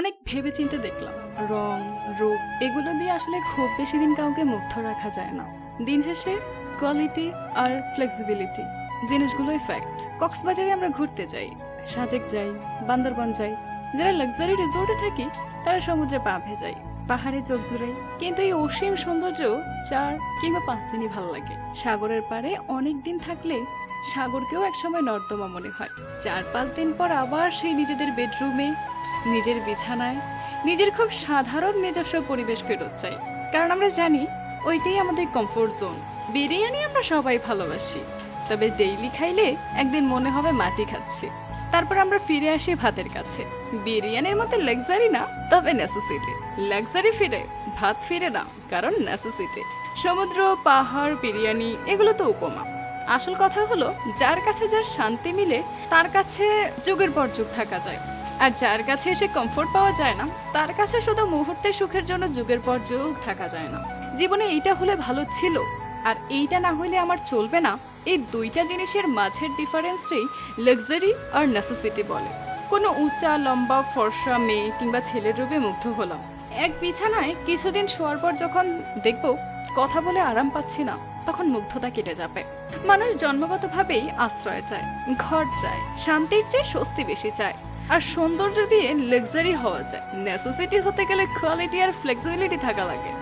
অনেক ভেবেচিন্তে দেখলাম রং, রূপ এগুলো দিয়ে আসলে খুব বেশি দিন কাউকে মুগ্ধ রাখা যায় না। দিন শেষে কোয়ালিটি আর ফ্লেক্সিবিলিটি জিনিসগুলোই ফ্যাক্ট। কক্সবাজারে আমরা ঘুরতে যাই, সাজেক যাই, বান্দরবন যাই। যারা লাক্সারি রিসোর্টে থাকি তারা সমুদ্রে পা ভেজাই, পাহাড়ে চোখ জুড়াই। কিন্তু এই অসীম সৌন্দর্য 4 কিংবা 5 দিনই ভালো লাগে। সাগরের পাড়ে অনেক দিন থাকলে সাগরকেও একসময় নর্দমা মনে হয়। 4-5 দিন পর আবার সেই নিজেদের বেডরুমে, নিজের বিছানায়, নিজের খুব সাধারণ নিজস্ব পরিবেশ ফেরত চাই। কারণ আমরা জানি ওইটাই আমাদের কমফোর্ট জোন। বিরিয়ানি আমরা সবাই ভালোবাসি, তবে ডেইলি খাইলে একদিন মনে হবে মাটি খাচ্ছি। তারপর আমরা ফিরে আসি ভাতের কাছে। বিরিয়ানির মধ্যে লাক্সারি না, তবে নেসেসিটি। লাক্সারি ফিরে, ভাত ফিরে না, কারণ নেসেসিটি। সমুদ্র, পাহাড়, বিরিয়ানি এগুলো তো উপমা। আসল কথা হলো যার কাছে যার শান্তি মিলে তার কাছে যুগের পর যুগ থাকা যায়। আর যার কাছে এসে কমফোর্ট পাওয়া যায় না তার কাছে শুধু মুহূর্তের সুখের জন্য যুগের পর যুগ থাকা যায় না। জীবনে এইটা হলে ভালো ছিল আর এইটা না হলে আমার চলবে না, এই দুইটা জিনিসের মাঝের ডিফারেন্সটাই লাক্সারি আর নেসেসিটি বলে। কোনো উঁচা লম্বা ফর্সা মেয়ে কিংবা ছেলের রূপে মুগ্ধ হলাম, এক বিছানায় কিছুদিন শোয়ার পর যখন দেখবো কথা বলে আরাম পাচ্ছি না, তখন মুগ্ধতা কেটে যাবে। মানুষ জন্মগতভাবেই আশ্রয় চায়, ঘর চায়, শান্তির চেয়ে স্বস্তি বেশি চায়। আর সৌন্দর্য দিয়ে লাক্সারি হওয়া যায়, নেসেসিটি হতে গেলে কোয়ালিটি আর ফ্লেক্সিবিলিটি থাকা লাগে।